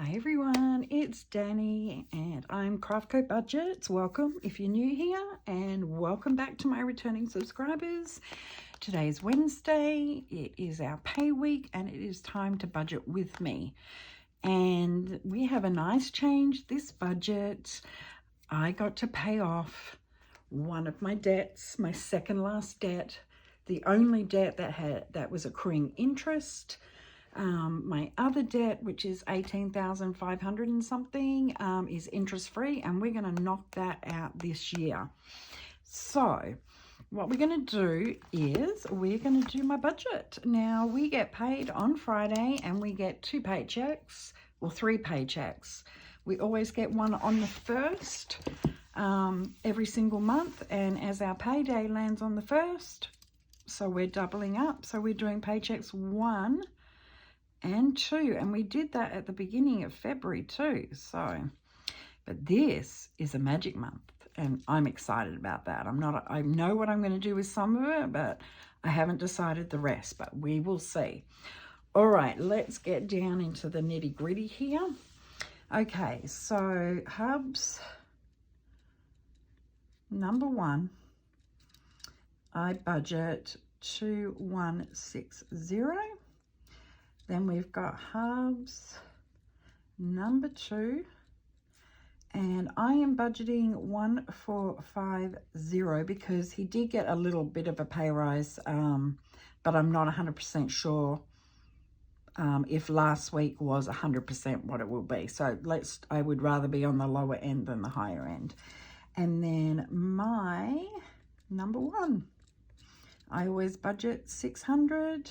Hi everyone, it's Danny and I'm CraftCoBudgets. Welcome if you're new here and welcome back to my returning subscribers. Today is Wednesday, it is our pay week and it is time to budget with me. And we have a nice change this budget. I got to pay off one of my debts, my second last debt, the only debt that was accruing interest. My other debt, which is $18,500 and something, is interest free, and we're going to knock that out this year. So what we're going to do is we're going to do my budget. Now we get paid on Friday and we get 2 paychecks or 3 paychecks. We always get one on the 1st every single month, and as our payday lands on the 1st, so we're doubling up. So we're doing paychecks 1 and 2, and we did that at the beginning of February too. So, but this is a magic month and I'm excited about that. I know what I'm going to do with some of it, but I haven't decided the rest, but we will see. All right, let's get down into the nitty gritty here. Okay, so hubs number 1, I budget 2160. Then we've got hubs number 2, and I am budgeting 1450 because he did get a little bit of a pay rise, but I'm not 100% sure if last week was 100% what it will be. So I would rather be on the lower end than the higher end. And then my number 1, I always budget 600.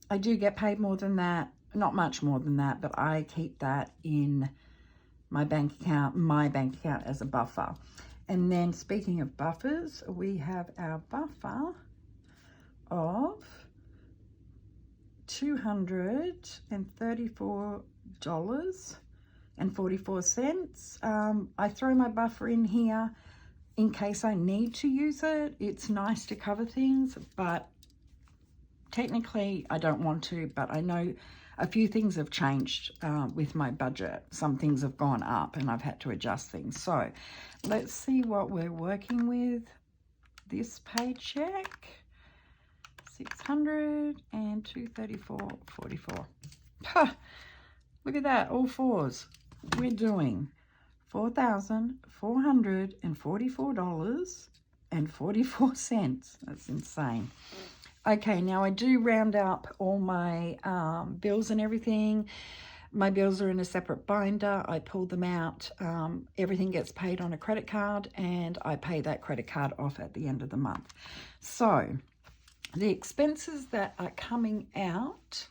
I do get paid more than that, not much more than that, but I keep that in my bank account as a buffer. And then speaking of buffers, we have our buffer of $234.44. I throw my buffer in here in case I need to use it. It's nice to cover things, but technically I don't want to, but I know a few things have changed with my budget. Some things have gone up and I've had to adjust things. So let's see what we're working with this paycheck. 600 and 234.44. Look at that, all fours. We're doing $4,444.44. That's insane. Okay, now I do round up all my bills and everything. My bills are in a separate binder. I pull them out. Everything gets paid on a credit card, and I pay that credit card off at the end of the month. So the expenses that are coming out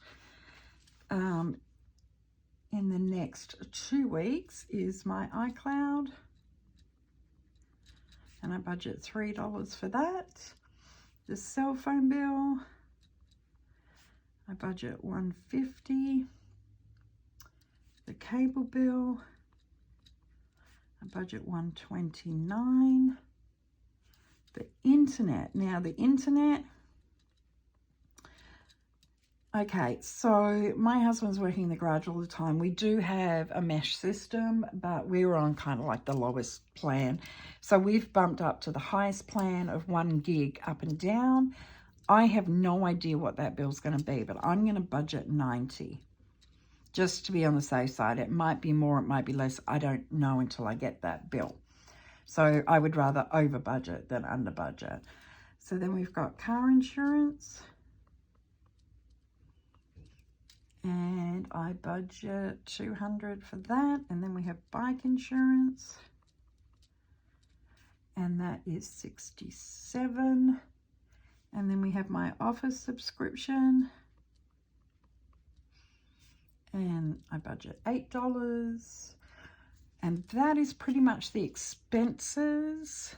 in the next 2 weeks is my iCloud, and I budget $3 for that. The cell phone bill, I budget $150. The cable bill, I budget $129. The internet, now the internet, okay, so my husband's working in the garage all the time. We do have a mesh system, but we're on kind of like the lowest plan. So we've bumped up to the highest plan of 1 gig up and down. I have no idea what that bill's going to be, but I'm going to budget 90 just to be on the safe side. It might be more, it might be less. I don't know until I get that bill. So I would rather over budget than under budget. So then we've got car insurance. And I budget 200 for that. And then we have bike insurance. And that is 67. And then we have my office subscription. And I budget $8. And that is pretty much the expenses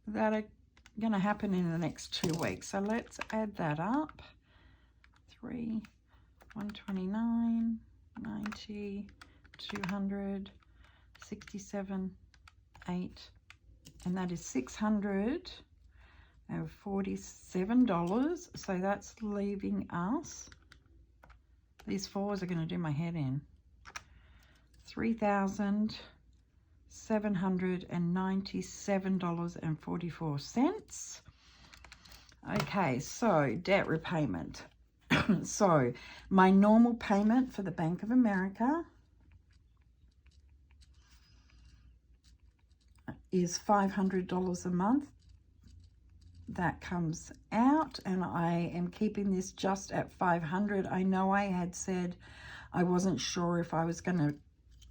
that are going to happen in the next 2 weeks. So let's add that up. 3, 129, 90, 200, 67, 8, and that is $647. So that's leaving us, these fours are going to do my head in, $3,797.44. Okay, so debt repayment. So my normal payment for the Bank of America is $500 a month. That comes out, and I am keeping this just at $500. I know I had said I wasn't sure if I was going to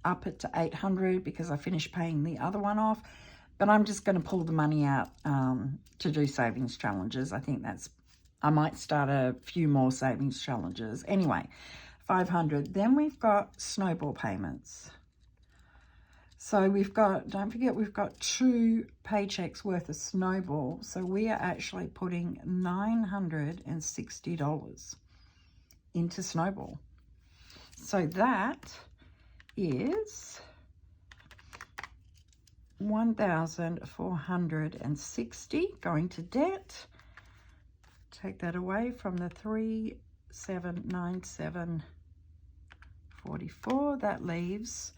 up it to $800 because I finished paying the other one off, but I'm just going to pull the money out to do savings challenges. I think I might start a few more savings challenges. Anyway, $500. Then we've got snowball payments. So we've got, don't forget, we've got 2 paychecks worth of snowball. So we are actually putting $960 into snowball. So that is $1,460 going to debt. Take that away from the $3,797.44. That leaves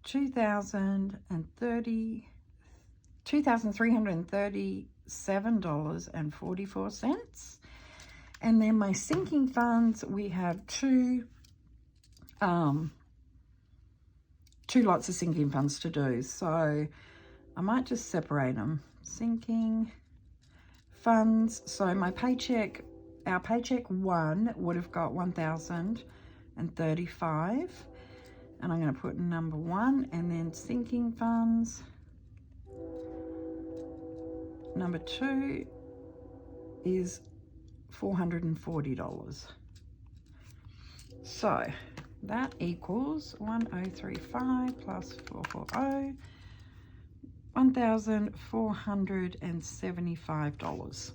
$2,337.44. And then my sinking funds, we have two lots of sinking funds to do. So I might just separate them. Sinking funds. So my paycheck, our paycheck 1 would have got $1,035. And I'm going to put number 1, and then sinking funds. Number 2 is $440. So that equals 1035 plus 440, $1,475.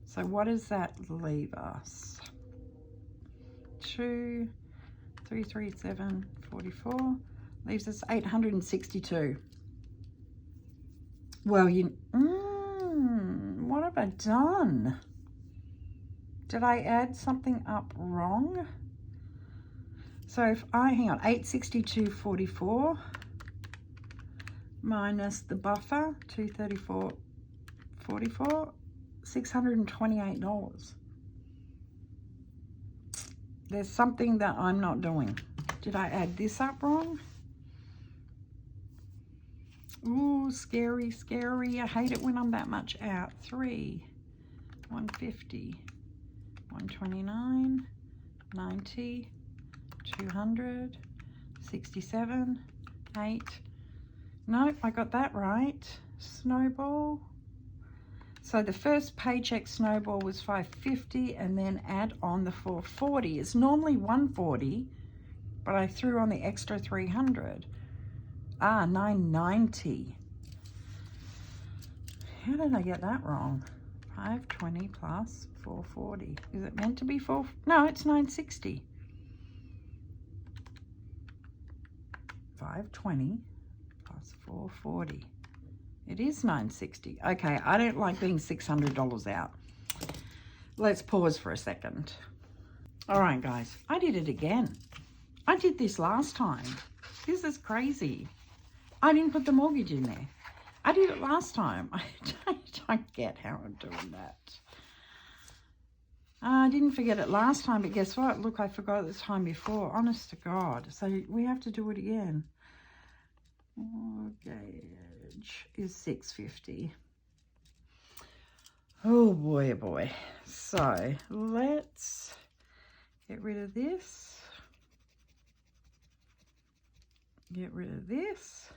So what does that leave us? 2,337.44 leaves us 862. Well, what have I done? Did I add something up wrong? So if hang on, 862.44 minus the buffer, 234.44, $628. There's something that I'm not doing. Did I add this up wrong? Ooh, scary, scary. I hate it when I'm that much out. 3, 150, 129, 90, 200, 67, 8. Nope, I got that right. Snowball. So the first paycheck snowball was $550, and then add on the $440. It's normally $140, but I threw on the extra $300. $990. How did I get that wrong? 520 plus 440. Is it meant to be 4? No, it's 960. 520 plus 440. It is 960. Okay, I don't like being $600 out. Let's pause for a second. All right, guys, I did it again. I did this last time. This is crazy. I didn't put the mortgage in there. I did it last time. I don't get how I'm doing that. I didn't forget it last time, but guess what? Look, I forgot it the time before. Honest to God. So we have to do it again. Mortgage is $650. Oh boy, oh boy. So let's get rid of this. Get rid of this.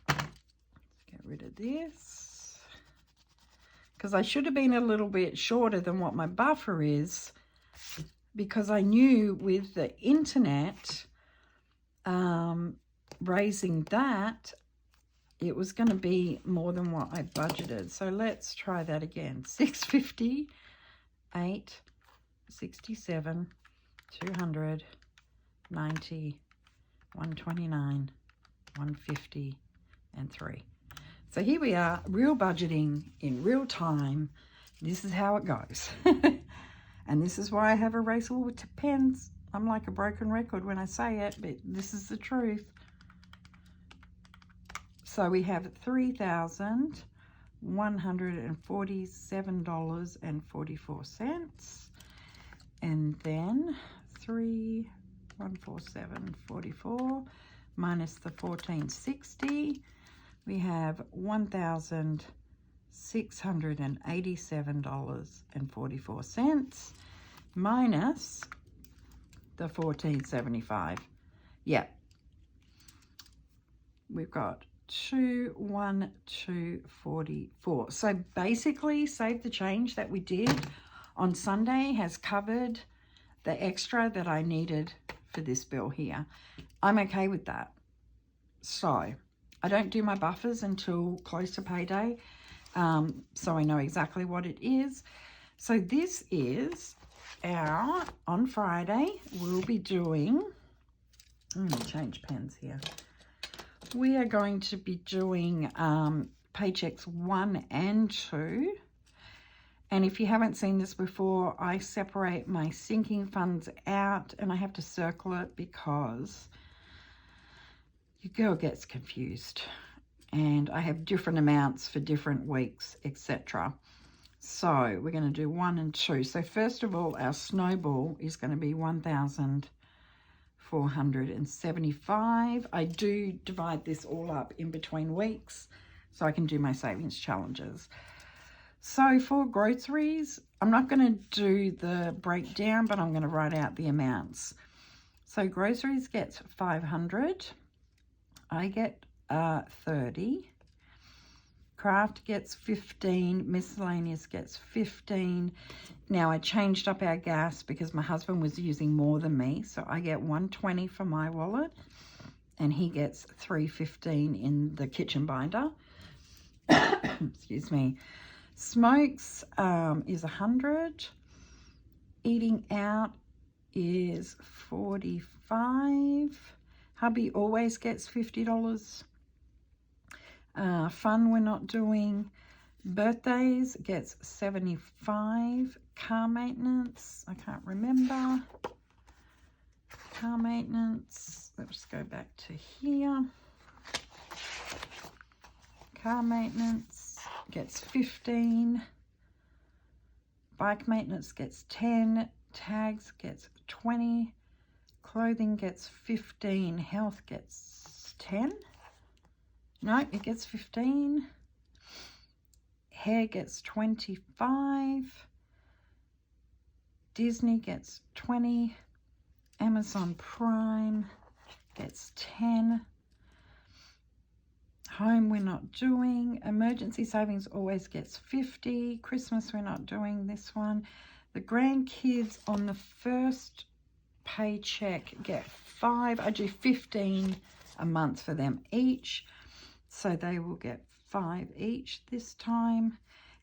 Get rid of this. Because I should have been a little bit shorter than what my buffer is, because I knew with the internet raising that, it was going to be more than what I budgeted. So let's try that again. 650, 8, 67, 200, 90, 129, 150, and 3. So here we are, real budgeting in real time. This is how it goes. And this is why I have erasable pens. I'm like a broken record when I say it, but this is the truth. So we have $3,147.44. And then 3,147.44 minus the $1,460. We have $1,687.44 minus the $1,475. Yeah, we've got 21244. So basically, Save the Change that we did on Sunday has covered the extra that I needed for this bill here. I'm okay with that. So I don't do my buffers until close to payday, so I know exactly what it is. So this is our, on Friday, we'll be doing, I'm going to change pens here. We are going to be doing paychecks 1 and 2. And if you haven't seen this before, I separate my sinking funds out, and I have to circle it because your girl gets confused. And I have different amounts for different weeks, etc. So we're going to do 1 and 2. So first of all, our snowball is going to be 1,475. I do divide this all up in between weeks so I can do my savings challenges. So for groceries, I'm not going to do the breakdown, but I'm going to write out the amounts. So groceries gets 500. I get 30. Craft gets 15. Miscellaneous gets 15. Now I changed up our gas because my husband was using more than me, so I get 120 for my wallet, and he gets 315 in the kitchen binder. Excuse me. Smokes is 100. Eating out is 45. Hubby always gets $50. Fun we're not doing. Birthdays gets 75. Car maintenance, I can't remember. Car maintenance, let's go back to here. Car maintenance gets 15. Bike maintenance gets 10. Tags gets 20. Clothing gets 15. Health gets 10. No, it gets 15. Hair gets 25. Disney gets 20. Amazon Prime gets 10. Home we're not doing. Emergency savings always gets 50. Christmas we're not doing this one. The grandkids on the first paycheck get 5. I do 15 a month for them each, so they will get 5 each this time.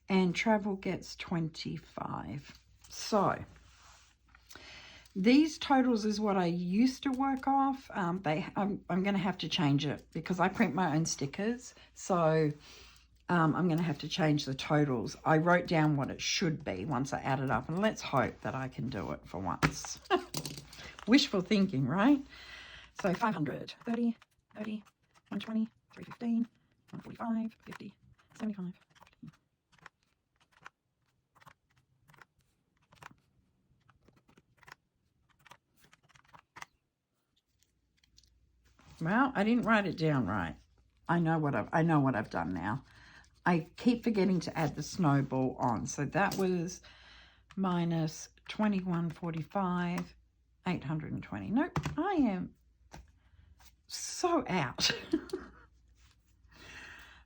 And travel gets 25. So these totals is what I used to work off. I'm going to have to change it because I print my own stickers. So I'm going to have to change the totals. I wrote down what it should be once I add it up, and let's hope that I can do it for once. Wishful thinking, right? So 500, 30, 30, 120, 315, 145, 50, 75. Well, I didn't write it down right. I know what I've done now. I keep forgetting to add the snowball on. So that was minus 2145, 820. Nope, I am so out.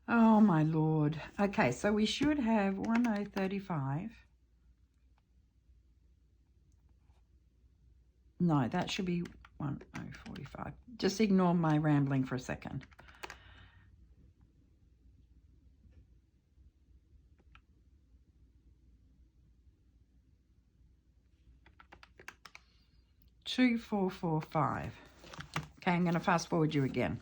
Oh my Lord. Okay, so we should have 1035. No, that should be 1045. Just ignore my rambling for a second. $2,445. Okay, I'm going to fast forward you again.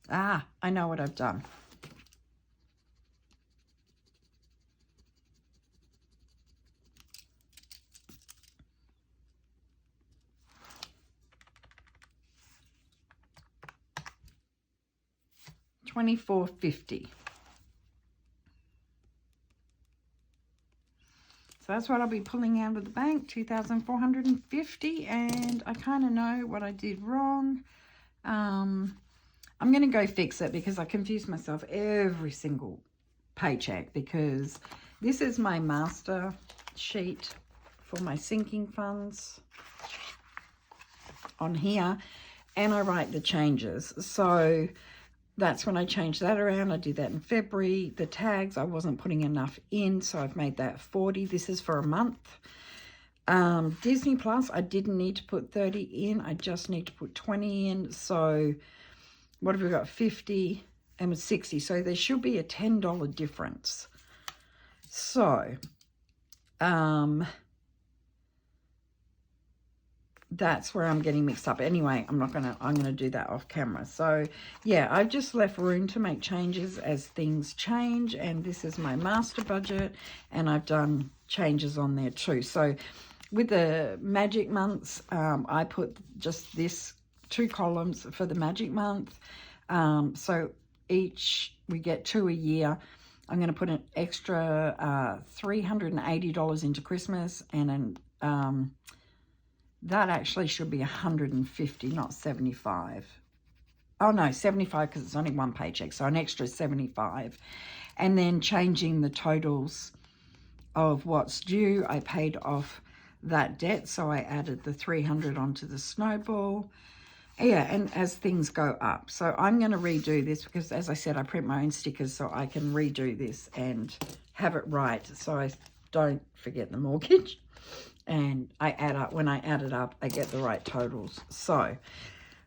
Ah, I know what I've done. $24.50. So that's what I'll be pulling out of the bank, $2,450, and I kind of know what I did wrong. I'm going to go fix it because I confuse myself every single paycheck, because this is my master sheet for my sinking funds on here, and I write the changes. So that's when I changed that around. I did that in February. The tags, I wasn't putting enough in, so I've made that 40. This is for a month. Disney Plus, I didn't need to put 30 in. I just need to put 20 in. So what have we got? 50 and 60. So there should be a $10 difference. So that's where I'm getting mixed up. Anyway, I'm gonna do that off camera. So yeah, I've just left room to make changes as things change, and this is my master budget, and I've done changes on there too. So with the magic months, I put just this 2 columns for the magic month. So each we get 2 a year. I'm going to put an extra $380 into Christmas, and an that actually should be 150, not 75. Oh no, 75, because it's only one paycheck, so an extra 75. And then changing the totals of what's due, I paid off that debt, so I added the 300 onto the snowball. Yeah, and as things go up. So I'm going to redo this because, as I said, I print my own stickers, so I can redo this and have it right, so I don't forget the mortgage. And I add up, when I add it up, I get the right totals. So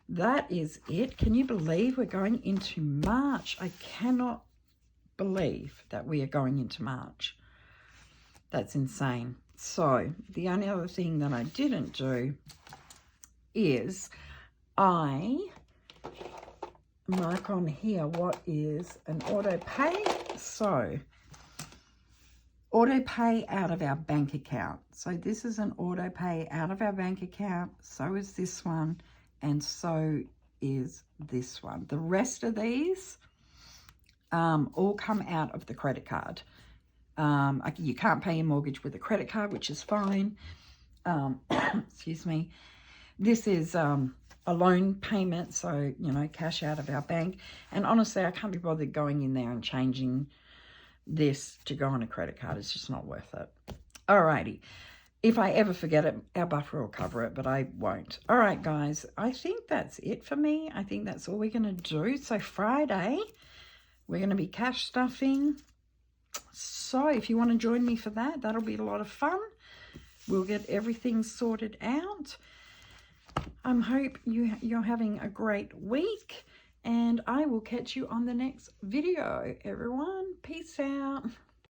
that is it. Can you believe we're going into March? I cannot believe that we are going into March. That's insane. So the only other thing that I didn't do is I mark on here what is an auto pay. So auto pay out of our bank account. So this is an auto pay out of our bank account. So is this one, and so is this one. The rest of these all come out of the credit card. You can't pay your mortgage with a credit card, which is fine. Excuse me. This is a loan payment, so, you know, cash out of our bank. And honestly, I can't be bothered going in there and changing this to go on a credit card. It's just not worth it. Alrighty. If I ever forget it, our buffer will cover it, but I won't. All right, guys, I think that's it for me. I think that's all we're going to do. So Friday, we're going to be cash stuffing. So if you want to join me for that, that'll be a lot of fun. We'll get everything sorted out. I hope you're having a great week, and I will catch you on the next video, everyone. Peace out.